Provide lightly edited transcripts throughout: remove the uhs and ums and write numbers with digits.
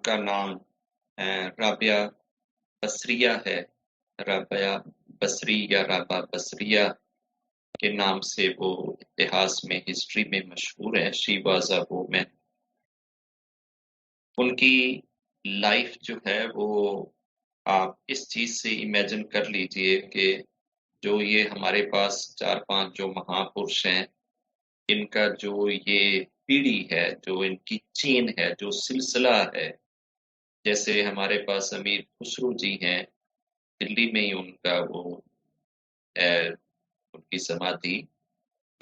کا نام رابعہ بصریہ ہے۔ رابعہ بصری یا رابعہ بصریہ کے نام سے وہ اتہاس میں ہسٹری میں مشہور ہے۔ She was a woman. ان کی لائف جو ہے وہ آپ اس چیز سے امیجن کر لیجئے کہ جو یہ ہمارے پاس 4-5 جو مہاپرش ہیں، ان کا جو یہ پیڑھی ہے، جو ان کی چین ہے، جو سلسلہ ہے، جیسے ہمارے پاس امیر خسرو جی ہیں، دلی میں ہی ان کا وہ ہے ان کی سمادھی۔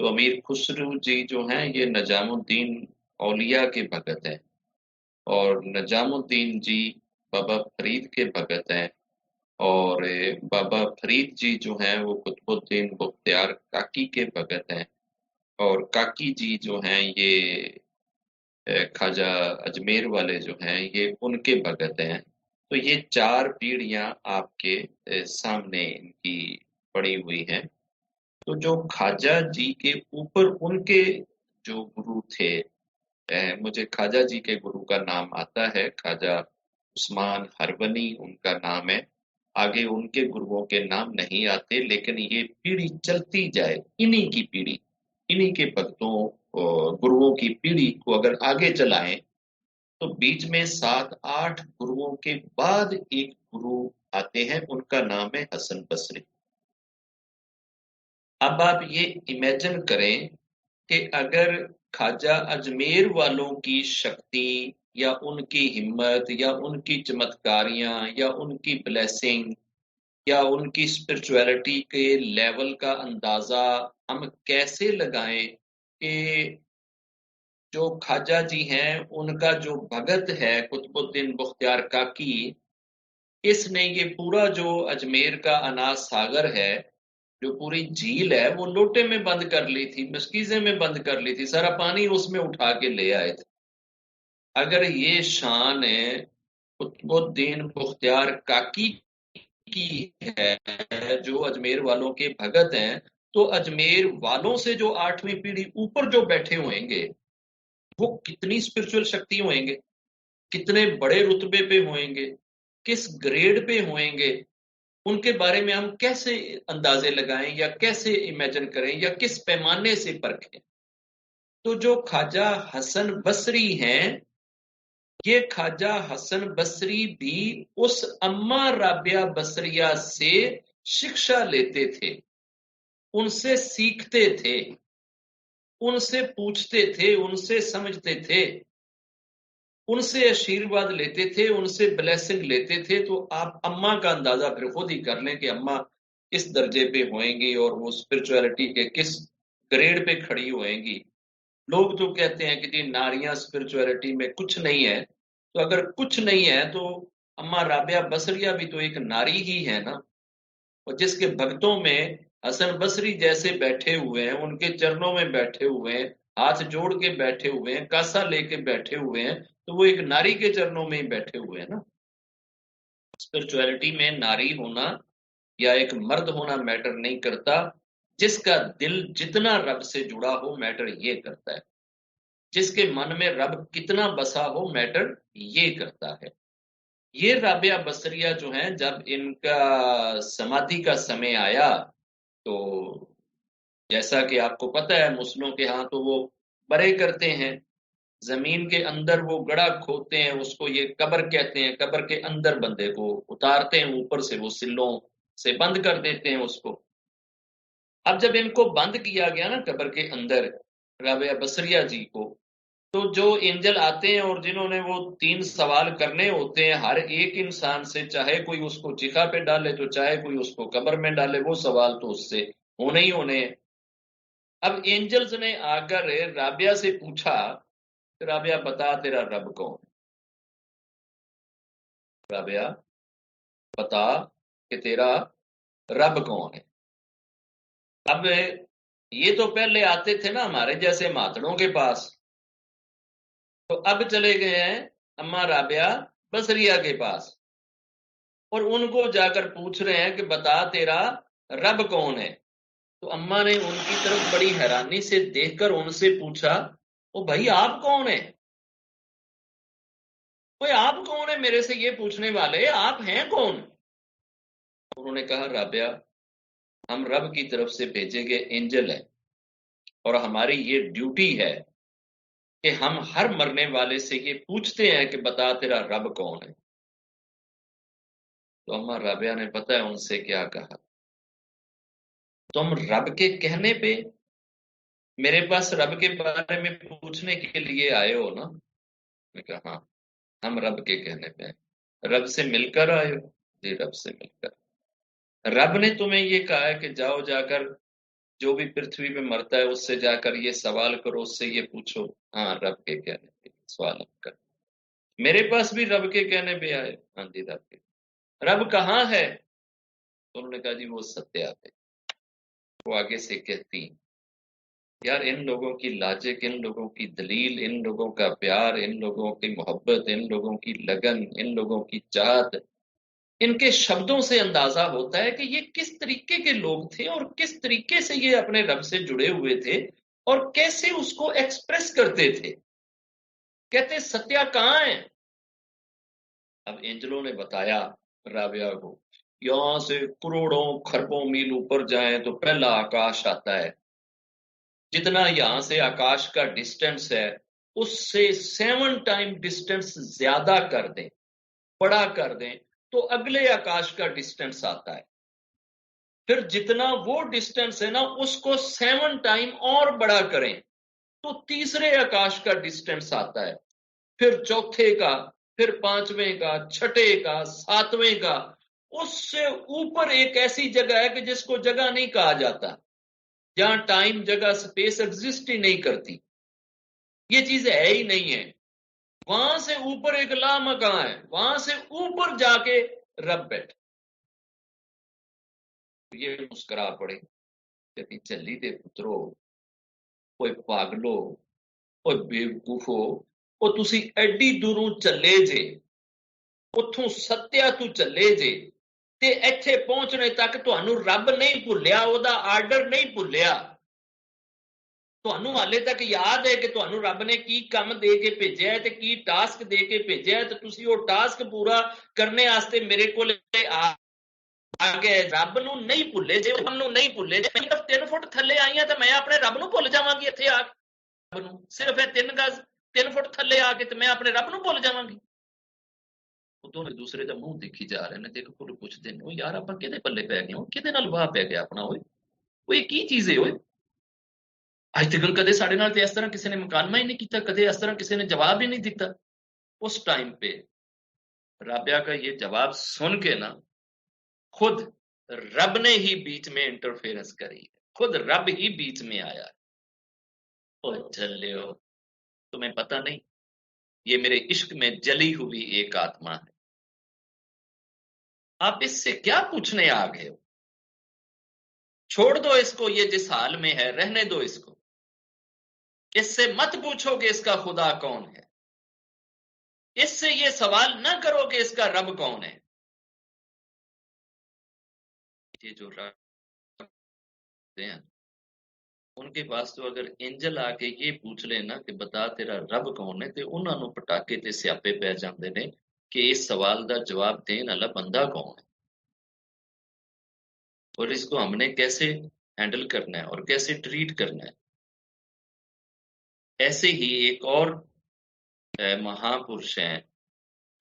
تو امیر خسرو جی جو ہیں یہ نجام الدین اولیاء کے بھگت ہیں، اور نجام الدین جی بابا فرید کے بھگت ہیں، اور بابا فرید جی جو ہیں وہ قطب الدین بختیار کاکی کے بھگت ہیں، اور کاکی جی جو ہیں یہ خواجہ اجمیر والے جو ہیں یہ ان کے بھگت ہیں۔ تو یہ 4 پیڑھیاں آپ کے سامنے ان کی پڑی ہوئی ہیں۔ تو جو خواجہ جی کے اوپر ان کے جو گرو تھے، مجھے خواجہ جی کے گرو کا نام آتا ہے، خواجہ عثمان ہرونی ان کا نام ہے، آگے ان کے گروؤں کے نام نہیں آتے، لیکن یہ پیڑھی چلتی جائے، انہی کی پیڑھی، انہی کے بھگتوں گروؤں کی پیڑھی کو اگر آگے چلائیں تو بیچ میں 7-8 گروؤں کے بعد ایک گرو آتے ہیں، ان کا نام ہے حسن بصری۔ اب آپ یہ امیجن کریں کہ اگر خواجہ اجمیر والوں کی شکتی یا ان کی ہمت یا ان کی چمتکاریاں یا ان کی بلیسنگ یا ان کی اسپرچویلٹی کے لیول کا اندازہ ہم کیسے لگائیں کہ جو خواجہ جی ہیں ان کا جو بھگت ہے قطب الدین بختیار کاکی، اس نے یہ پورا جو اجمیر کا اناس ساگر ہے، جو پوری جھیل ہے، وہ لوٹے میں بند کر لی تھی، مشکیزے میں بند کر لی تھی، سارا پانی اس میں اٹھا کے لے آئے تھے۔ اگر یہ شان قطب الدین بختیار کاکی کی ہے جو اجمیر والوں کے بھگت ہیں، تو اجمیر والوں سے جو 8ویں پیڑھی اوپر جو بیٹھے ہوئیں گے وہ کتنی اسپرچل شکتی ہوئیں گے، کتنے بڑے رتبے پہ ہوئیں گے، کس گریڈ پہ ہوئیں گے، ان کے بارے میں ہم کیسے اندازے لگائیں یا کیسے امیجن کریں یا کس پیمانے سے پرکھیں۔ تو جو خواجہ حسن بصری ہیں، یہ خواجہ حسن بصری بھی اس اماں رابعہ بصریہ سے شکشا لیتے تھے، ان سے سیکھتے تھے، ان سے پوچھتے تھے، ان سے سمجھتے تھے، ان سے آشیرواد لیتے تھے، ان سے بلیسنگ لیتے تھے۔ تو آپ اماں کا اندازہ پھر خود ہی کر لیں کہ اماں کس درجے پہ ہوئیں گی اور وہ اسپرچویلٹی کے کس گریڈ پہ کھڑی ہوئیں گی۔ لوگ تو کہتے ہیں کہ جی ناریاں اسپرچویلٹی میں کچھ نہیں ہے، تو اگر کچھ نہیں ہے تو اماں رابعہ بصریہ بھی تو ایک ناری ہی ہے نا، اور جس کے بھگتوں میں حسن بصری جیسے بیٹھے ہوئے ہیں، ان کے چرنوں میں بیٹھے ہوئے ہیں، ہاتھ جوڑ کے بیٹھے ہوئے ہیں، کاسا لے کے بیٹھے ہوئے ہیں، تو وہ ایک ناری کے چرنوں میں ہی بیٹھے ہوئے ہیں نا۔ اسپرچویلٹی میں ناری ہونا یا ایک مرد ہونا میٹر نہیں کرتا، جس کا دل جتنا رب سے جڑا ہو میٹر یہ کرتا ہے، جس کے من میں رب کتنا بسا ہو میٹر یہ کرتا ہے۔ یہ رابعہ بصریہ جو ہیں جب ان کا سمادھی کا سمے آیا تو جیسا کہ آپ کو پتہ ہے مسلموں کے ہاں تو وہ برے کرتے ہیں، زمین کے اندر وہ گڑھا کھودتے ہیں، اس کو یہ قبر کہتے ہیں، قبر کے اندر بندے کو اتارتے ہیں، اوپر سے وہ سلوں سے بند کر دیتے ہیں اس کو۔ اب جب ان کو بند کیا گیا نا قبر کے اندر رابعہ بصریہ جی کو، تو جو اینجل آتے ہیں اور جنہوں نے وہ 3 سوال کرنے ہوتے ہیں ہر ایک انسان سے، چاہے کوئی اس کو چیخا پہ ڈالے تو چاہے کوئی اس کو قبر میں ڈالے، وہ سوال تو اس سے ہونے ہی ہونے ہیں۔ اب اینجلز نے آ کر رابعہ سے پوچھا کہ رابعہ بتا تیرا رب کون ہے؟ رابعہ بتا کہ تیرا رب کون ہے؟ اب یہ تو پہلے آتے تھے نا ہمارے جیسے ماتڑوں کے پاس، تو اب چلے گئے ہیں اماں رابعہ بصریہ کے پاس اور ان کو جا کر پوچھ رہے ہیں کہ بتا تیرا رب کون ہے۔ تو اماں نے ان کی طرف بڑی حیرانی سے دیکھ کر ان سے پوچھا او بھائی آپ کون ہیں؟ کوئی آپ کون ہے میرے سے یہ پوچھنے والے، آپ ہیں کون؟ انہوں نے کہا رابعہ ہم رب کی طرف سے بھیجے گئے اینجل ہیں، اور ہماری یہ ڈیوٹی ہے کہ ہم ہر مرنے والے سے یہ پوچھتے ہیں کہ بتا تیرا رب کون ہے۔ تو اماں رابعہ نے پتہ ہے ان سے کیا کہا، تم رب کے کہنے پہ میرے پاس رب کے بارے میں پوچھنے کے لیے آئے ہو نا؟ میں کہا ہاں، ہم رب کے کہنے پہ ہیں۔ رب سے مل کر آئے ہو؟ جی رب سے مل کر۔ رب نے تمہیں یہ کہا ہے کہ جاؤ جا کر جو بھی پرتھوی پہ مرتا ہے اس سے جا کر یہ سوال کرو، اس سے یہ پوچھو۔ ہاں رب کے کہنے پہ سوال کر، میرے پاس بھی رب کے کہنے پہ آئے؟ ہاں جی رب کے۔ رب کہاں ہے؟ انہوں نے کہا جی وہ ستیہ ہے۔ وہ آگے سے کہتی یار ان لوگوں کی لاجک، ان لوگوں کی دلیل، ان لوگوں کا پیار، ان لوگوں کی محبت، ان لوگوں کی لگن، ان لوگوں کی چاہت، ان کے شبدوں سے اندازہ ہوتا ہے کہ یہ کس طریقے کے لوگ تھے اور کس طریقے سے یہ اپنے رب سے جڑے ہوئے تھے اور کیسے اس کو ایکسپریس کرتے تھے۔ کہتے ستیہ کہاں ہے؟ اب اینجلوں نے بتایا رابعہ کو یہاں سے کروڑوں خربوں میل اوپر جائیں تو پہلا آکاش آتا ہے، جتنا یہاں سے آکاش کا ڈسٹینس ہے اس سے 7 ٹائم ڈسٹینس زیادہ کر دیں، بڑا کر دیں تو اگلے آکاش کا ڈسٹینس آتا ہے، پھر جتنا وہ ڈسٹینس ہے نا اس کو 7 ٹائم اور بڑا کریں تو تیسرے آکاش کا ڈسٹینس آتا ہے، پھر چوتھے کا، پھر 5ویں کا، 6ٹھے کا، 7ویں کا، اس سے اوپر ایک ایسی جگہ ہے کہ جس کو جگہ نہیں کہا جاتا، جہاں ٹائم جگہ سپیس ایگزسٹ ہی نہیں کرتی، یہ چیز ہے ہی نہیں ہے۔ وہاں سے اوپر ایک لامکاں ہے، وہاں سے اوپر جا کے رب بیٹھ۔ یہ مسکرا پڑے کہتی چلی دے پترو، کوئی پاگلو، کوئی بیوقوفو، وہ تسی ایڈی دوروں چلے جے، اتھوں ستیہ تو چلے جے تے ایتھے پہنچنے تک تہانوں رب نہیں بھولیا، او دا آرڈر نہیں بھولیا، تہانوں حالے تک یاد ہے کہ تہانوں رب نے کی کم دے کے بھیجیا ہے تے کی ٹاسک دے کے بھیجیا ہے تے تسی وہ ٹاسک پورا کرنے واسطے میرے کول آگے رب نو نہیں بھولے جے، ہم نو نہیں بھولے جے۔ میں 3 فٹ تھلے آئی ہاں تے میں اپنے رب نو بھول جاواں گی ایتھے آ کے؟ صرف 3 گز 3 فٹ تھلے آ کے تے میں اپنے رب نو بھول جاواں گی؟ دونوں ایک دوسرے کا منہ دیکھی جا رہے ہیں، دیکھ کو پوچھتے ہیں وہ یار آپ کدے پلے پی گئے ہو، کدے نال واہ پی گیا اپنا، ہوئے وہ یہ کی چیز ہے ہوئے؟ اج تک کدے ساڈے نال تے اس طرح کسی نے مکالمہ ہی نہیں کیتا، کدے اس طرح کسی نے جواب ہی نہیں دیتا۔ اس ٹائم پہ رابعہ کا یہ جواب سن کے نا خود رب نے ہی بیچ میں انٹرفیئرنس کری، خود رب ہی بیچ میں آیا۔ او چلو تمہیں پتہ نہیں یہ میرے عشق میں جلی ہوئی ایک آتما ہے، آپ اس سے کیا پوچھنے آ گئے ہو؟ چھوڑ دو اس کو، یہ جس حال میں ہے رہنے دو اس کو، اس سے مت پوچھو کہ اس کا خدا کون ہے، اس سے یہ سوال نہ کرو کہ اس کا رب کون ہے۔ یہ جو رب ہیں ان کے پاس تو اگر اینجل آ کے یہ پوچھ لے نا کہ بتا تیرا رب کون ہے، تو انہوں نے پٹاکے تے سیاپے پہ جاندے نے کہ اس سوال دا جواب دین والا بندہ کون ہے اور اس کو ہم نے کیسے ہینڈل کرنا ہے اور کیسے ٹریٹ کرنا ہے۔ ایسے ہی ایک اور مہا پرش ہیں،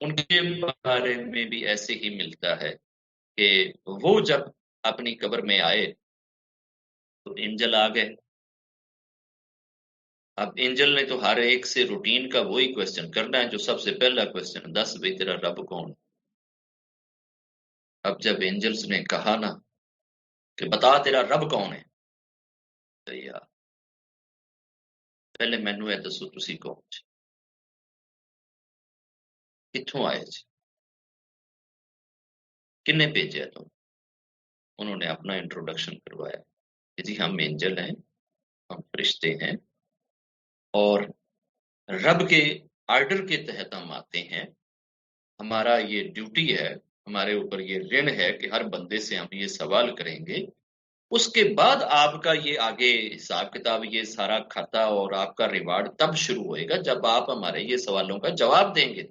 ان کے بارے میں بھی ایسے ہی ملتا ہے کہ وہ جب اپنی قبر میں آئے تو اینجل آ گئے۔ اب اینجل نے تو ہر ایک سے روٹین کا وہی کوسچن کرنا ہے جو سب سے پہلا کوسچن، 10 بھائی تیرا رب کون؟ اب جب اینجلز نے کہا نا کہ بتا تیرا رب کون ہے، تو یار پہلے مینوں یہ دسو تسی کون جی، کتھوں آئے جی، کنے بھیجا تم؟ انہوں نے اپنا انٹروڈکشن کروایا کہ جی ہم اینجل ہیں، ہم فرشتے ہیں اور رب کے آرڈر کے تحت ہم آتے ہیں، ہمارا یہ ڈیوٹی ہے، ہمارے اوپر یہ رن ہے کہ ہر بندے سے ہم یہ سوال کریں گے، اس کے بعد آپ کا یہ آگے حساب کتاب، یہ سارا کھاتا اور آپ کا ریوارڈ تب شروع ہوئے گا جب آپ ہمارے یہ سوالوں کا جواب دیں گے۔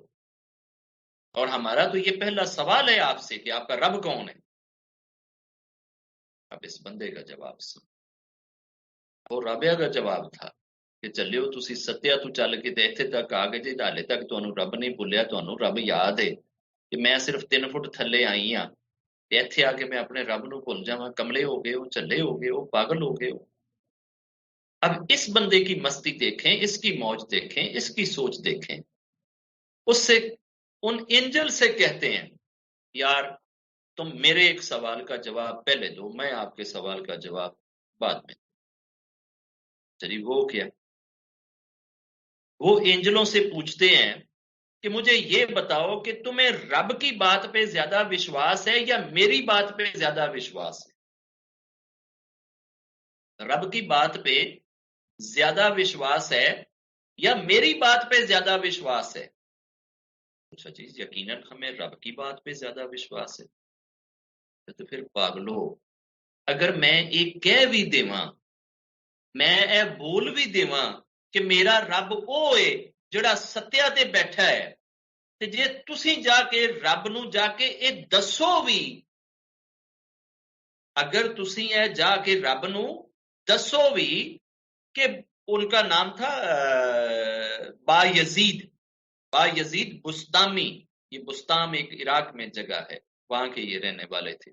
اور ہمارا تو یہ پہلا سوال ہے آپ سے کہ آپ کا رب کون ہے؟ اب اس بندے کا جواب سن. وہ رابعہ کا جواب تھا کہ چلیو تسی ستیا تو چل کے تے ایتھے تک آ گئے جی، ہالے تک تانوں رب نہیں بھولیا، تانوں رب یاد ہے کہ میں صرف 3 فٹ تھلے آئی ہاں، تے ایتھے آ کے میں اپنے رب نو بھول جاواں؟ کملے ہو گئے ہو، چلے ہو گئے ہو، پاگل ہو گئے ہو. اب اس بندے کی مستی دیکھیں، اس کی موج دیکھیں، اس کی سوچ دیکھیں. اس سے ان اینجل سے کہتے ہیں یار تم میرے ایک سوال کا جواب پہلے دو، میں آپ کے سوال کا جواب بعد میں. چلیے وہ کیا؟ وہ اینجلوں سے پوچھتے ہیں کہ مجھے یہ بتاؤ کہ تمہیں رب کی بات پہ زیادہ وشواس ہے یا میری بات پہ زیادہ وشواس ہے؟ رب کی بات پہ زیادہ وشواس ہے یا میری بات پہ زیادہ وشواس ہے؟ اچھا جی، یقیناً ہمیں رب کی بات پہ زیادہ وشواس ہے. تو پھر پاگلو، اگر میں ایک کہہ بھی دیواں، میں اے بول بھی دیواں کہ میرا رب او ہے جڑا ستیا تے بیٹھا ہے، تے جے تسی جا کے رب نو جا کے اے دسو بھی، اگر تسی اے جا کے رب نو دسو بھی کہ ان کا نام تھا با یزید، با یزید بستامی، یہ بستام ایک عراق میں جگہ ہے، وہاں کے یہ رہنے والے تھے.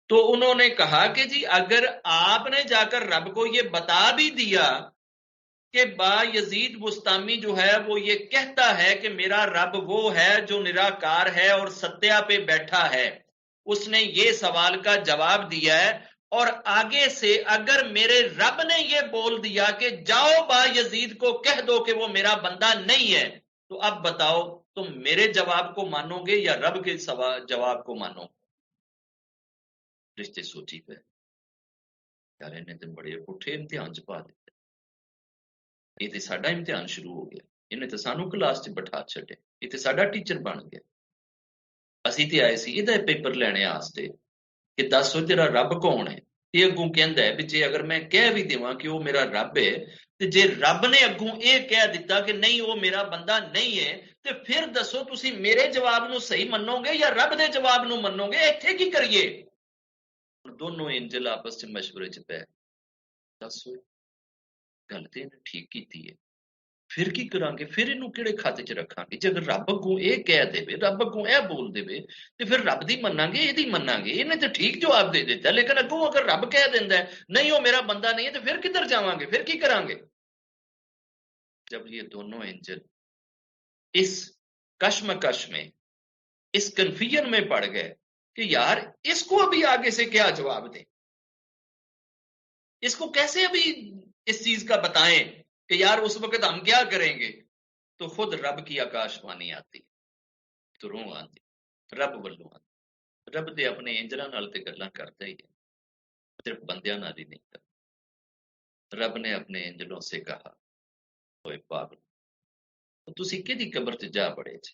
تو انہوں نے کہا کہ جی اگر آپ نے جا کر رب کو یہ بتا بھی دیا کہ با یزید بستامی جو ہے وہ یہ کہتا ہے کہ میرا رب وہ ہے جو نراکار ہے اور ستیا پہ بیٹھا ہے، اس نے یہ سوال کا جواب دیا ہے، اور آگے سے اگر میرے رب نے یہ بول دیا کہ جاؤ با یزید کو کہہ دو کہ وہ میرا بندہ نہیں ہے، تو اب بتاؤ تم میرے جواب کو مانو گے یا رب کے جواب کو مانو گے؟ رشتے سوچی پہ یار انہیں تو بڑے پٹھے امتحان چ پا دیتے. یہ تو ساڈا امتحان شروع ہو گیا، انہیں تو سانو کلاس چ بٹھا چھڈے، یہ تو ساڈا ٹیچر بن گیا. اسی تے آئے سی یہ پیپر لینے واسطے کہ دسو تیرا رب کون ہے. یہ اگوں کہندا ہے بھی جے اگر میں کہہ بھی دیواں کہ وہ میرا رب ہے، تے جے رب نے اگوں یہ کہہ دیتا کہ نہیں وہ میرا بندہ نہیں ہے، تے پھر دسو تسی میرے جواب نو صحیح منو گے یا رب دے جواب نو منو گے؟ ایتھے کی کریے؟ دونوں اینجل آپس چ مشورے چ پے، دسو گل تے ٹھیک کیتی ہے، پھر کی کران گے؟ پھر انہوں کیڑے کھاتے چ رکھاں گے؟ جے اگر رب اگوں اے کہہ دے، رب اگوں اے بول دے تے پھر رب دی مناں گے، یہ مناں گے؟ انہیں تے ٹھیک جواب دے دیتا، لیکن اگوں اگر رب کہہ دیندا ہے نہیں وہ میرا بندہ نہیں ہے، تو پھر کدھر جاواں گے؟ پھر کی کران گے؟ جب یہ دونوں اینجل اس کشمکش میں، اس کنفیوژن میں پڑ گئے کہ یار اس کو ابھی آگے سے کیا جواب دیں، اس کو کیسے ابھی اس چیز کا بتائیں کہ یار اس وقت ہم کیا کریں گے، تو خود رب کی آکاش وانی آتی، تو روح آتی رب ولوں آتی. رب دے اپنے اینجلاں نال تے گلاں کردا ہی ہے، صرف بندیاں نال ہی نہیں کردا. رب نے اپنے اینجلوں سے کہا اوئے پاگل، تسی کدی قبر تے جا بڑے جی؟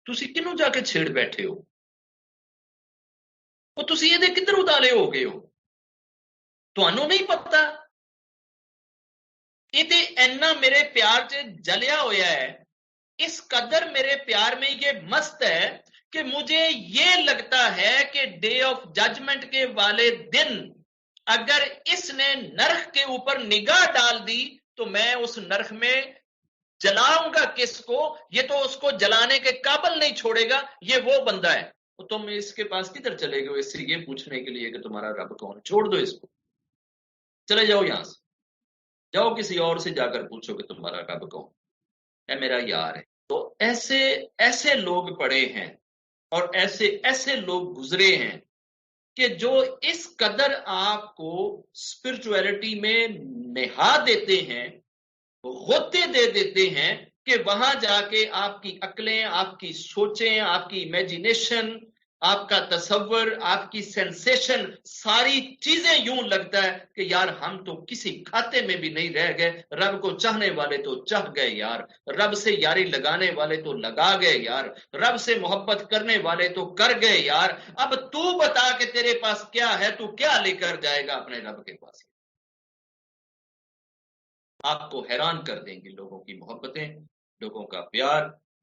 تسی کنوں جا کے چھیڑ بیٹھے ہو؟ وہ تسی یہ کدھر ادالے ہو گئے ہو؟ تانوں نہیں پتا یہ تے اینا میرے پیار چ جلیا ہویا ہے، اس قدر میرے پیار میں یہ مست ہے کہ مجھے یہ لگتا ہے کہ ڈے آف ججمنٹ کے والے دن اگر اس نے نرخ کے اوپر نگاہ ڈال دی تو میں اس نرخ میں جلاؤں گا کس کو، یہ تو اس کو جلانے کے قابل نہیں چھوڑے گا، یہ وہ بندہ ہے. تو تم اس کے پاس کدھر چلے گئے اس سے یہ پوچھنے کے لیے کہ تمہارا رب کون؟ چھوڑ دو اس کو، چلے جاؤ یہاں سے، جاؤ کسی اور سے جا کر پوچھو کہ تمہارا رب کون ہے، میرا یار ہے. تو ایسے ایسے لوگ پڑے ہیں اور ایسے ایسے لوگ گزرے ہیں کہ جو اس قدر آپ کو اسپرچویلٹی میں نہا دیتے ہیں، غوطے دے دیتے ہیں کہ وہاں جا کے آپ کی عقلیں، آپ کی سوچیں، آپ کی امیجینیشن، آپ کا تصور، آپ کی سینسیشن، ساری چیزیں یوں لگتا ہے کہ یار ہم تو کسی کھاتے میں بھی نہیں رہ گئے، رب کو چاہنے والے تو چاہ گئے یار، رب سے یاری لگانے والے تو لگا گئے یار، رب سے محبت کرنے والے تو کر گئے یار. اب تو بتا کہ تیرے پاس کیا ہے، تو کیا لے کر جائے گا اپنے رب کے پاس؟ آپ کو حیران کر دیں گے لوگوں کی محبتیں، لوگوں کا پیار،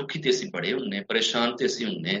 ਦੁਖੀ ਤੇ ਅਸੀਂ ਬੜੇ ਹੁੰਨੇ, ਪਰੇਸ਼ਾਨ ਤੇ ਅਸੀਂ ਹੁੰਨੇ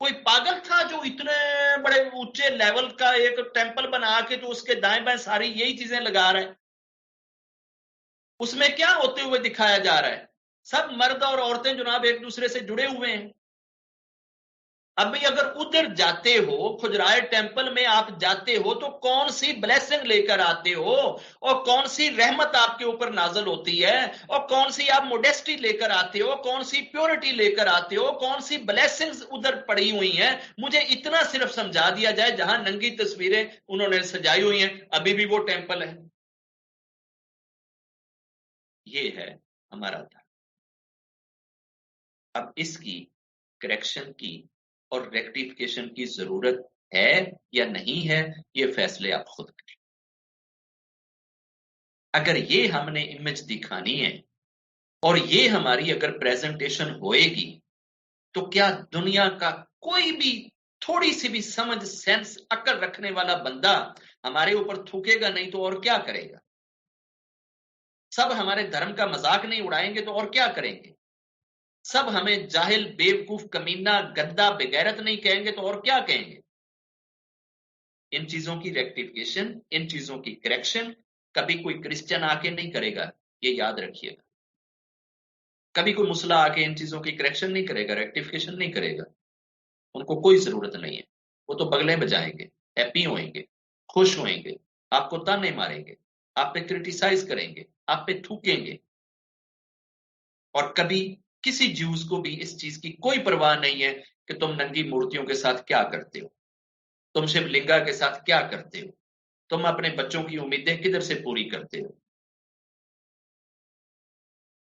کوئی پاگل تھا جو اتنے بڑے اونچے لیول کا ایک ٹیمپل بنا کے تو اس کے دائیں بائیں ساری یہی چیزیں لگا رہا ہے. اس میں کیا ہوتے ہوئے دکھایا جا رہا ہے؟ سب مرد اور عورتیں جناب ایک دوسرے سے جڑے ہوئے ہیں. ابھی اگر ادھر جاتے ہو کھجرائے ٹیمپل میں آپ جاتے ہو تو کون سی بلیسنگ لے کر آتے ہو اور کون سی رحمت آپ کے اوپر نازل ہوتی ہے اور کون سی آپ موڈیسٹی لے کر آتے ہو, کون سی پیورٹی لے کر آتے ہو, کون سی بلیسنگز ادھر پڑی ہوئی ہیں. مجھے اتنا صرف سمجھا دیا جائے جہاں ننگی تصویریں انہوں نے سجائی ہوئی ہیں ابھی بھی وہ ٹیمپل ہے. یہ ہے ہمارا دھرم. اب اس کی کریکشن کی اور ریکٹیفیکیشن کی ضرورت ہے یا نہیں ہے, یہ فیصلے آپ خود کریں. اگر یہ ہم نے امیج دکھانی ہے اور یہ ہماری اگر پریزنٹیشن ہوئے گی تو کیا دنیا کا کوئی بھی تھوڑی سی بھی سمجھ سینس عقل رکھنے والا بندہ ہمارے اوپر تھوکے گا نہیں تو اور کیا کرے گا؟ سب ہمارے دھرم کا مذاق نہیں اڑائیں گے تو اور کیا کریں گے؟ سب ہمیں جاہل بیوقوف کمینہ گندا بغیرت نہیں کہیں گے تو اور کیا کہیں گے؟ ان چیزوں کی ریکٹیفیکیشن, ان چیزوں کی کریکشن کبھی کوئی کرسچن آ کے نہیں کرے گا, یہ یاد رکھیے گا. کبھی کوئی مسلح آ کے ان چیزوں کی کریکشن نہیں کرے گا, ریکٹیفیکیشن نہیں کرے گا. ان کو کوئی ضرورت نہیں ہے. وہ تو بغلیں بجائیں گے, ہیپی ہوئیں گے, خوش ہوئیں گے, آپ کو تانے ماریں گے, آپ پہ کرٹیسائز کریں گے, آپ پہ تھوکیں گے. اور کبھی کسی جیوز کو بھی اس چیز کی کوئی پرواہ نہیں ہے کہ تم ننگی مورتیوں کے ساتھ کیا کرتے ہو, تم شیو لنگا کے ساتھ کیا کرتے ہو, تم اپنے بچوں کی امیدیں کدھر سے پوری کرتے ہو.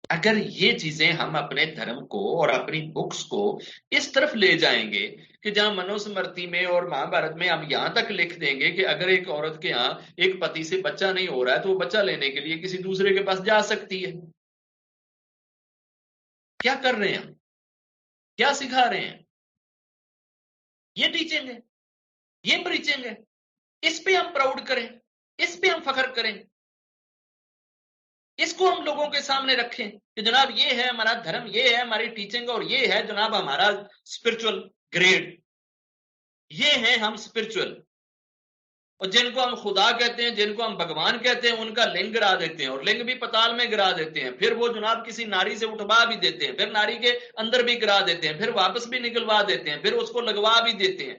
اگر یہ چیزیں ہم اپنے دھرم کو اور اپنی بکس کو اس طرف لے جائیں گے کہ جہاں منوسمرتی میں اور مہا بھارت میں ہم یہاں تک لکھ دیں گے کہ اگر ایک عورت کے ہاں ایک پتی سے بچہ نہیں ہو رہا ہے تو وہ بچہ لینے کے لیے کسی دوسرے کے پاس جا سکتی ہے. کیا کر رہے ہیں ہم؟ کیا سکھا رہے ہیں؟ یہ ٹیچنگ ہے, یہ پریچنگ ہے. اس پہ ہم پراؤڈ کریں, اس پہ ہم فخر کریں, اس کو ہم لوگوں کے سامنے رکھیں کہ جناب یہ ہے ہمارا دھرم, یہ ہے ہماری ٹیچنگ اور یہ ہے جناب ہمارا اسپرچل گریڈ, یہ ہے ہم اسپرچل. اور جن کو ہم خدا کہتے ہیں, جن کو ہم بھگوان کہتے ہیں, ان کا لنگ گرا دیتے ہیں اور لنگ بھی پتال میں گرا دیتے ہیں. پھر وہ جناب کسی ناری سے اٹھوا بھی دیتے ہیں, پھر ناری کے اندر بھی گرا دیتے ہیں, پھر واپس بھی نکلوا دیتے ہیں, پھر اس کو لگوا بھی دیتے ہیں.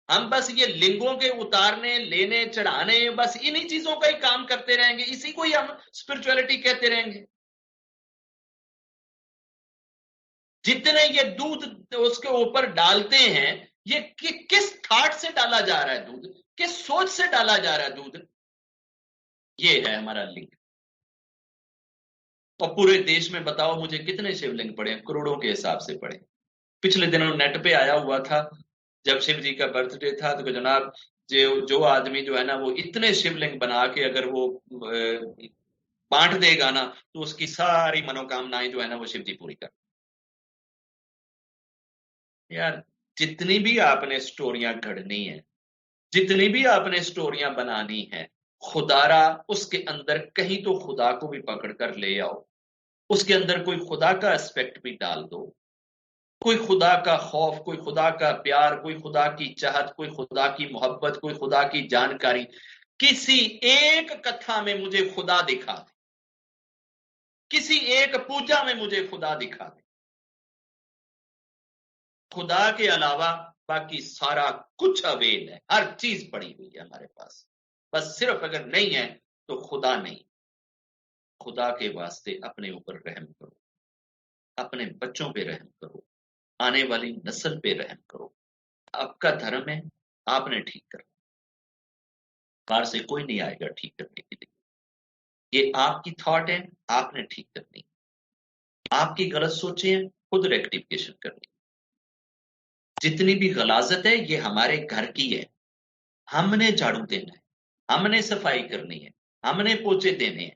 ہم بس یہ لنگوں کے اتارنے لینے چڑھانے بس انہی چیزوں کا ہی کام کرتے رہیں گے, اسی کو ہی ہم اسپرچولیٹی کہتے رہیں گے. جتنے یہ دودھ اس کے اوپر ڈالتے ہیں یہ کس تھاٹ سے ڈالا جا رہا ہے دودھ, کس سوچ سے ڈالا جا رہا ہے دودھ, یہ ہے ہمارا لنگ. اور پورے دیش میں بتاؤ مجھے کتنے شیو لنگ پڑے ہیں؟ کروڑوں کے حساب سے پڑے. پچھلے دنوں نیٹ پہ آیا ہوا تھا جب شیو جی کا برتھ ڈے تھا تو جناب جو آدمی جو ہے نا وہ اتنے شیو لنگ بنا کے اگر وہ بانٹ دے گا نا تو اس کی ساری منوکامنائیں جو ہے نا وہ شیو جی پوری کر. یار جتنی بھی آپ نے سٹوریاں گھڑنی ہیں, جتنی بھی آپ نے سٹوریاں بنانی ہیں, خدارا اس کے اندر کہیں تو خدا کو بھی پکڑ کر لے آؤ, اس کے اندر کوئی خدا کا اسپیکٹ بھی ڈال دو, کوئی خدا کا خوف, کوئی خدا کا پیار, کوئی خدا کی چاہت, کوئی خدا کی محبت, کوئی خدا کی جانکاری. کسی ایک کتھا میں مجھے خدا دکھا دے, کسی ایک پوجا میں مجھے خدا دکھا دے. خدا کے علاوہ باقی سارا کچھ اویل ہے, ہر چیز پڑی ہوئی ہے ہمارے پاس, بس صرف اگر نہیں ہے تو خدا نہیں. خدا کے واسطے اپنے اوپر رحم کرو, اپنے بچوں پہ رحم کرو, آنے والی نسل پہ رحم کرو. آپ کا دھرم ہے, آپ نے ٹھیک کرنا, باہر سے کوئی نہیں آئے گا ٹھیک کرنے کے لیے. یہ آپ کی تھاٹ ہے, آپ نے ٹھیک کرنی. آپ کی غلط سوچیں ہیں, خود ریکٹیفیکیشن کرنی. جتنی بھی غلاظت ہے یہ ہمارے گھر کی ہے, ہم نے جھاڑو دینا ہے, ہم نے صفائی کرنی ہے, ہم نے پوچے دینے ہیں.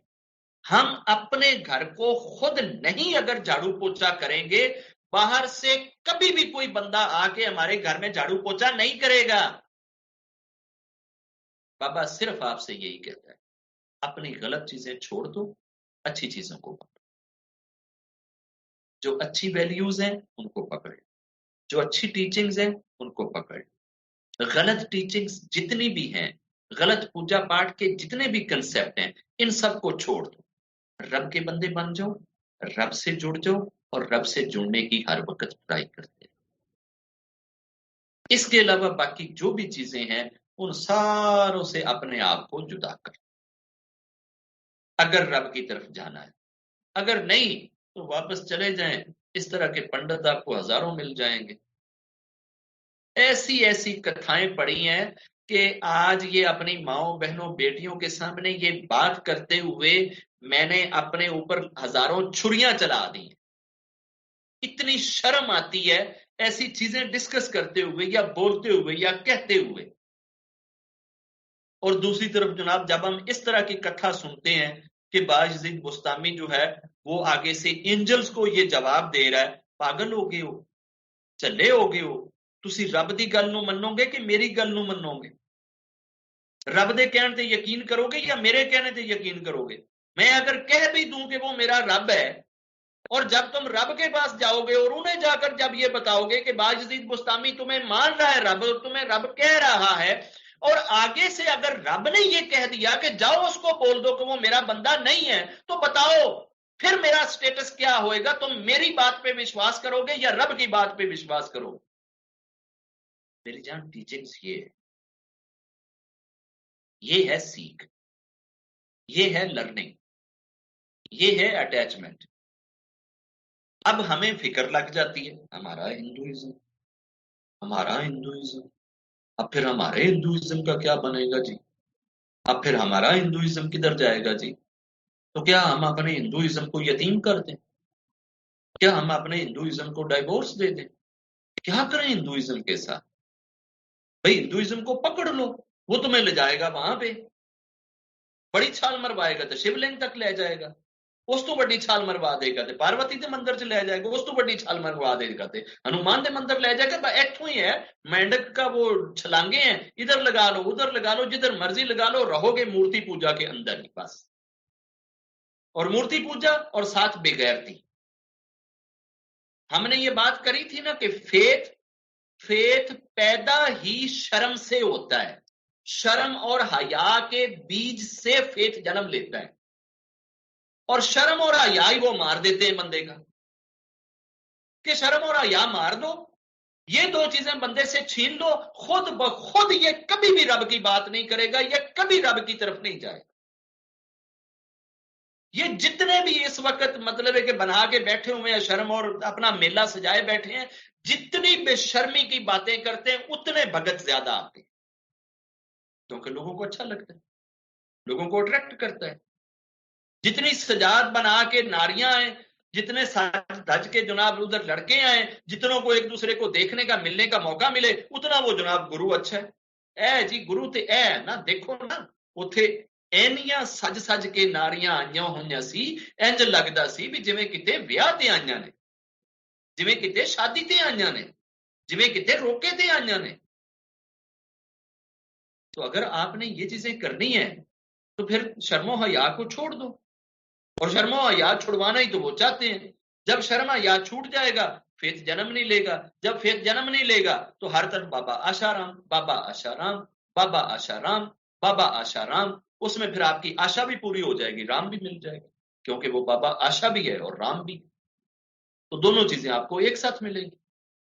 ہم اپنے گھر کو خود نہیں اگر جھاڑو پوچا کریں گے, باہر سے کبھی بھی کوئی بندہ آ کے ہمارے گھر میں جھاڑو پوچا نہیں کرے گا. بابا صرف آپ سے یہی کہتا ہے, اپنی غلط چیزیں چھوڑ دو, اچھی چیزوں کو پکڑو, جو اچھی ویلیوز ہیں ان کو پکڑے, جو اچھی ٹیچنگز ہیں ان کو پکڑ، غلط ٹیچنگز جتنی بھی ہیں، غلط پوجا پاٹ کے جتنے بھی کنسپٹ ہیں، ان سب کو چھوڑ دو، رب کے بندے بن جاؤ، رب سے جڑ جاؤ اور رب سے جڑنے کی ہر وقت ٹرائی کرتے ہیں۔ اس کے علاوہ باقی جو بھی چیزیں ہیں ان ساروں سے اپنے آپ کو جدا کر، اگر رب کی طرف جانا ہے، اگر نہیں تو واپس چلے جائیں۔ اس طرح کے پنڈت آپ کو ہزاروں مل جائیں گے۔ ایسی ایسی کتھائیں پڑی ہیں کہ آج یہ اپنی ماؤں بہنوں بیٹیوں کے سامنے یہ بات کرتے ہوئے میں نے اپنے اوپر ہزاروں چھریاں چلا دی ہیں۔ اتنی شرم آتی ہے ایسی چیزیں ڈسکس کرتے ہوئے یا بولتے ہوئے یا کہتے ہوئے۔ اور دوسری طرف جناب جب ہم اس طرح کی کتھا سنتے ہیں کہ باجزید بستامی جو ہے وہ آگے سے اینجلز کو یہ جواب دے رہا ہے، پاگل ہو گئے ہو، چلے ہو گئے ہو، تسی رب دی گل نو منو گے کہ میری گل نو منو گے؟ رب دے کہنے تے یقین کرو گے یا میرے کہنے تے یقین کرو گے؟ میں اگر کہہ بھی دوں کہ وہ میرا رب ہے، اور جب تم رب کے پاس جاؤ گے اور انہیں جا کر جب یہ بتاؤ گے کہ باجزید بستامی تمہیں مان رہا ہے رب، اور تمہیں رب کہہ رہا ہے، اور آگے سے اگر رب نے یہ کہہ دیا کہ جاؤ اس کو بول دو کہ وہ میرا بندہ نہیں ہے، تو بتاؤ پھر میرا سٹیٹس کیا ہوئے گا؟ تم میری بات پہ وشواس کرو گے یا رب کی بات پہ وشواس کرو گے؟ میری جان ٹیچنگز یہ ہے سیکھ، یہ ہے لرننگ، یہ ہے اٹیچمنٹ۔ اب ہمیں فکر لگ جاتی ہے ہمارا ہندوازم، ہمارا ہندوازم، اب پھر ہمارے ہندوازم کا کیا بنے گا جی؟ اب پھر ہمارا ہندوازم کدھر جائے گا جی؟ تو کیا ہم اپنے ہندوازم کو یتیم کر دیں؟ کیا ہم اپنے ہندوازم کو ڈائیورس دے دیں؟ کیا کریں ہندوازم کے ساتھ؟ بھائی ہندوازم کو پکڑ لو، وہ تمہیں لے جائے گا وہاں پہ، بڑی چھال مروائے گا تو شیو لنگ تک لے جائے گا، اس تو بڑی چھال مروا دے گا تے پاروتی دے مندر چ لے جائے گا، اس تو بڑی چھال مروا دے گا تے ہنومان دے مندر لے جائے گا۔ ایتھوں ہی ہے مینڈک کا وہ چھلانگے ہیں، ادھر لگا لو ادھر لگا لو، جدھر مرضی لگا لو، رہو گے مورتی پوجا کے اندر ہی بس، اور مورتی پوجا اور ساتھ بغیرتی۔ ہم نے یہ بات کری تھی نا کہ فیتھ پیدا ہی شرم سے ہوتا ہے، شرم اور حیا کے بیج سے فیتھ جنم لیتا ہے، اور شرم اور حیا ہی وہ مار دیتے ہیں بندے کا، کہ شرم اور حیا مار دو، یہ دو چیزیں بندے سے چھین لو، خود بخود یہ کبھی بھی رب کی بات نہیں کرے گا، یہ کبھی رب کی طرف نہیں جائے گا۔ یہ جتنے بھی اس وقت مطلب ہے کہ بنا کے بیٹھے ہوئے ہیں شرم اور اپنا میلہ سجائے بیٹھے ہیں، جتنی بے شرمی کی باتیں کرتے ہیں اتنے بھگت زیادہ آتے ہیں، کیونکہ لوگوں کو اچھا لگتا ہے، لوگوں کو اٹریکٹ کرتا ہے۔ جتنی سجاد بنا کے ناریاں ہیں، جتنے سج دھج کے جناب ادھر لڑکے آئے، جتنوں کو ایک دوسرے کو دیکھنے کا ملنے کا موقع ملے، اتنا وہ جناب گرو اچھا ہے۔ اے جی گرو تے اے نا، دیکھو نا اتھے اینیاں سج سج کے ناریاں آئیاں ہوئیاں سی، انج لگدا سی بھی جویں کتے ویاہ تے آئیاں نے، جویں کتے شادی تے آئیاں نے، جویں کتے روکے تے آئیاں نے۔ تو اگر آپ نے یہ چیزیں کرنی ہیں تو پھر شرم و حیا کو چھوڑ دو، اور شرم و حیا چھڑوانا ہی تو وہ چاہتے ہیں۔ جب شرم حیا چھوٹ جائے گا فیتھ جنم نہیں لے گا، جب فیتھ جنم نہیں لے گا تو ہر طرف بابا آشارام، بابا آشارام، بابا آشارام، بابا آشارام، اس میں پھر آپ کی آشا بھی پوری ہو جائے گی، رام بھی مل جائے گا، کیونکہ وہ بابا آشا بھی ہے اور رام بھی، تو دونوں چیزیں آپ کو ایک ساتھ ملیں گی،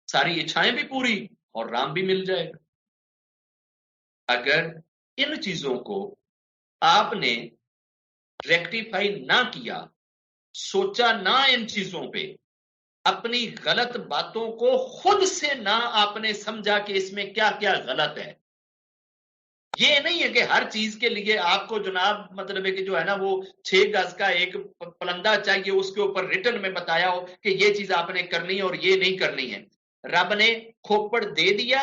ساری اچھائیں بھی پوری اور رام بھی مل جائے گا۔ اگر ان چیزوں کو آپ نے ریکٹیفائی نہ کیا، سوچا نہ ان چیزوں پہ، اپنی غلط باتوں کو خود سے نہ آپ نے سمجھا کہ اس میں کیا کیا غلط ہے، یہ نہیں ہے کہ ہر چیز کے لیے آپ کو جناب مطلب ہے کہ جو ہے نا وہ 6 گز کا ایک پلندہ چاہیے، اس کے اوپر ریٹن میں بتایا ہو کہ یہ چیز آپ نے کرنی ہے اور یہ نہیں کرنی ہے۔ رب نے کھوپڑ دے دیا،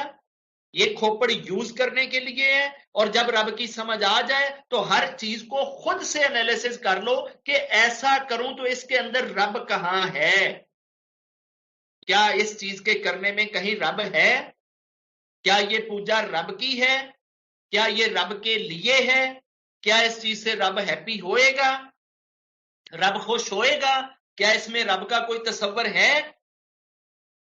یہ کھوپڑ یوز کرنے کے لیے ہے، اور جب رب کی سمجھ آ جائے تو ہر چیز کو خود سے انالیسس کر لو کہ ایسا کروں تو اس کے اندر رب کہاں ہے، کیا اس چیز کے کرنے میں کہیں رب ہے، کیا یہ پوجا رب کی ہے، کیا یہ رب کے لیے ہے، کیا اس چیز سے رب ہیپی ہوئے گا، رب خوش ہوئے گا، کیا اس میں رب کا کوئی تصور ہے؟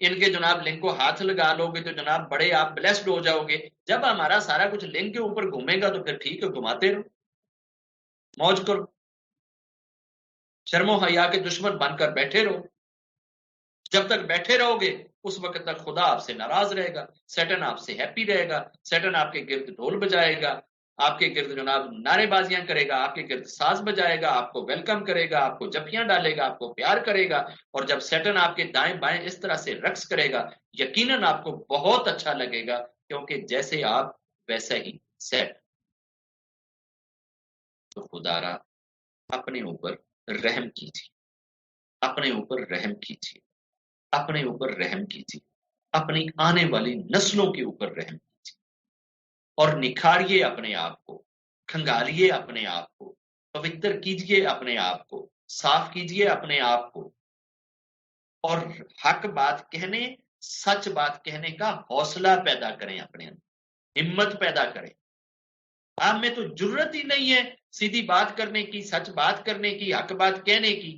ان کے جناب لنک کو ہاتھ لگا لو گے تو جناب بڑے آپ بلیسڈ ہو جاؤ گے. جب ہمارا سارا کچھ لنک کے اوپر گھومے گا تو پھر ٹھیک ہے، گھماتے رہو، موج کرو، شرم و حیا کے دشمن بن کر بیٹھے رہو. جب تک بیٹھے رہو گے اس وقت تک خدا آپ سے ناراض رہے گا، سیٹن آپ سے ہیپی رہے گا، سیٹن آپ کے گرد ڈھول بجائے گا، آپ کے گرد جناب نعرے بازیاں کرے گا، آپ کے گرد ساز بجائے گا، آپ کو ویلکم کرے گا، آپ کو جفیاں ڈالے گا، آپ کو پیار کرے گا. اور جب سیٹن آپ کے دائیں بائیں اس طرح سے رقص کرے گا یقیناً آپ کو بہت اچھا لگے گا، کیونکہ جیسے آپ ویسا ہی سیٹ. تو خدا را اپنے اوپر رحم کیجیے، اپنے اوپر رحم کیجیے، اپنے اوپر رحم کیجیے، اپنی آنے والی نسلوں کے اوپر رحم کیجیے، اور نکھاریے اپنے آپ کو، کھنگالیے اپنے آپ کو، پوتر کیجیے اپنے آپ کو، صاف کیجیے اپنے آپ کو، اور حق بات کہنے، سچ بات کہنے کا حوصلہ پیدا کریں، اپنے اندر ہمت پیدا کریں. آپ میں تو جرت ہی نہیں ہے سیدھی بات کرنے کی، سچ بات کرنے کی، حق بات کہنے کی.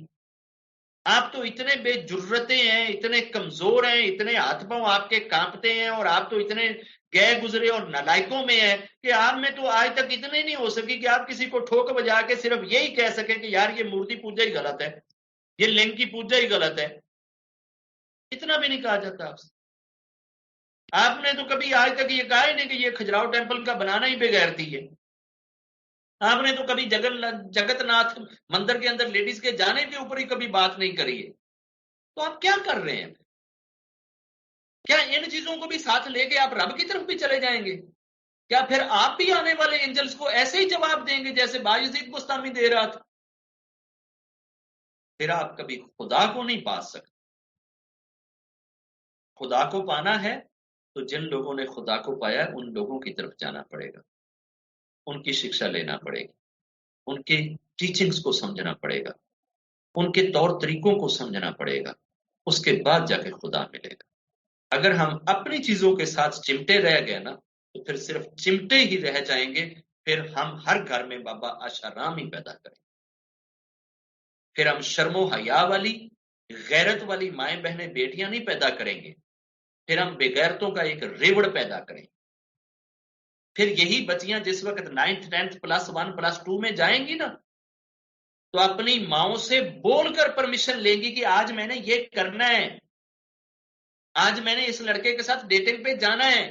آپ تو اتنے بے جرتے ہیں، اتنے کمزور ہیں، اتنے ہاتھ پاؤں آپ کے کانپتے ہیں، اور آپ تو اتنے گئے گزرے اور نالائکوں میں ہیں کہ آپ میں تو آج تک اتنے نہیں ہو سکی کہ آپ کسی کو ٹھوک بجا کے صرف یہی کہہ سکیں کہ یار یہ مورتی پوجا ہی غلط ہے، یہ لنگ کی پوجا ہی غلط ہے. اتنا بھی نہیں کہا جاتا آپ سے. آپ نے تو کبھی آج تک یہ کہا ہی نہیں کہ یہ کھجراؤ ٹیمپل کا بنانا ہی بے غیرتی ہے. آپ نے تو کبھی جگت ناتھ مندر کے اندر لیڈیز کے جانے کے اوپر ہی کبھی بات نہیں کری ہے. تو آپ کیا کر رہے ہیں؟ کیا ان چیزوں کو بھی ساتھ لے کے آپ رب کی طرف بھی چلے جائیں گے؟ کیا پھر آپ بھی آنے والے اینجلز کو ایسے ہی جواب دیں گے جیسے بایزید بستامی دے رہا تھا؟ پھر آپ کبھی خدا کو نہیں پا سکتے. خدا کو پانا ہے تو جن لوگوں نے خدا کو پایا ان لوگوں کی طرف جانا پڑے گا، ان کی شکشا لینا پڑے گی، ان کے ٹیچنگز کو سمجھنا پڑے گا، ان کے طور طریقوں کو سمجھنا پڑے گا. اس کے بعد جا کے خدا ملے گا. اگر ہم اپنی چیزوں کے ساتھ چمٹے رہ گئے نا تو پھر صرف چمٹے ہی رہ جائیں گے. پھر ہم ہر گھر میں بابا آشارام ہی پیدا کریں. پھر ہم شرم و حیا والی، غیرت والی مائیں بہنیں بیٹیاں نہیں پیدا کریں گے. پھر ہم بغیرتوں کا ایک ریوڑ پیدا کریں. پھر یہی بچیاں جس وقت 9th 10th +1 +2 میں جائیں گی نا تو اپنی ماؤں سے بول کر پرمیشن لیں گی کہ آج میں نے یہ کرنا ہے، آج میں نے اس لڑکے کے ساتھ ڈیٹنگ پہ جانا ہے،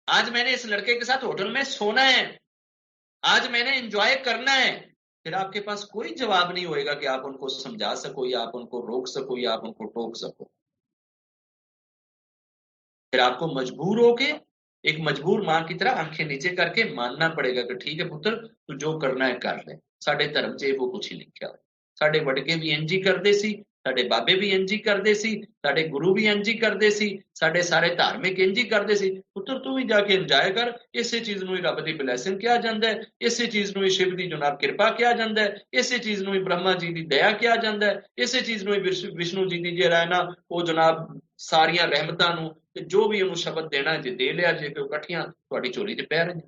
آج میں نے اس لڑکے کے ساتھ ہوٹل میں سونا ہے، آج میں نے انجوائے کرنا ہے. پھر آپ کے پاس کوئی جواب نہیں ہوئے گا کہ آپ ان کو سمجھا سکو یا آپ ان کو روک سکو یا آپ ان کو ٹوک سکو. پھر آپ کو مجبور ہو کے ایک مجبور ماں کی طرح آنکھیں نیچے کر کے ماننا پڑے گا کہ ٹھیک ہے پتر تو جو کرنا ہے کر لے. ساڈے دھرم چ وہ کچھ ہی لکھا ہو. ساڈے وڈکے بھی انج ہی کردے سی، ساڈے بابے بھی انج ہی کردے سی، ساڈے گرو بھی انج ہی کردے سی، ساڈے سارے دھارمک انج ہی کردے سی. پتر تو بھی جا کے انجوائے کر. اسی چیز نو ہی رب دی بلیسنگ کیا جاندا ہے، اسی چیز نو ہی شیو دی جناب کرپا کیا جاندا ہے، اسی چیز نو ہی برہما جی دی دیا کیا جاندا ہے، اسی چیز نو ہی وشنو جی دی جڑا ہے نا وہ جناب ساریاں رحمتاں نو جو بھی انہوں شبد دینا ہے جی دے لیا جی کہ کٹھیاں تہاڈی چولی تے پے رہی.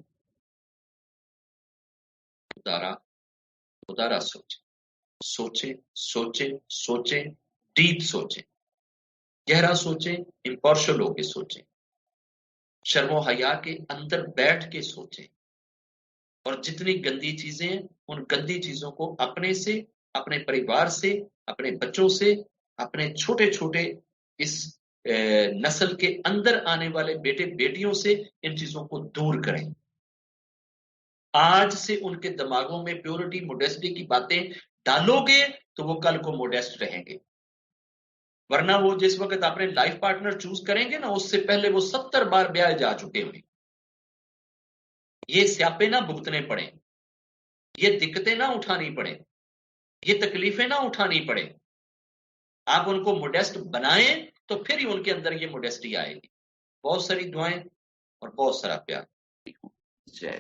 خدا را سوچیں سوچیں سوچیں، ڈیپ سوچیں، گہرا سوچیں، امپارشل ہو کے سوچیں، شرم و حیا کے اندر بیٹھ کے سوچیں، اور جتنی گندی چیزیں ہیں ان گندی چیزوں کو اپنے سے، اپنے پریوار سے، اپنے بچوں سے، اپنے چھوٹے چھوٹے اس نسل کے اندر آنے والے بیٹے بیٹیوں سے ان چیزوں کو دور کریں. آج سے ان کے دماغوں میں پیورٹی موڈیسٹی کی باتیں ڈالو گے تو وہ کل کو موڈیسٹ رہیں گے. ورنہ وہ جس وقت اپنے لائف پارٹنر چوز کریں گے نا اس سے پہلے وہ 70 بار بیاہ جا چکے ہوئے. یہ سیاپے نہ بھگتنے پڑیں، یہ دقتیں نہ اٹھانی پڑیں، یہ تکلیفیں نہ اٹھانی پڑیں. آپ ان کو موڈیسٹ بنائیں تو پھر ہی ان کے اندر یہ موڈیسٹی آئے گی. بہت ساری دعائیں اور بہت سارا پیار. جے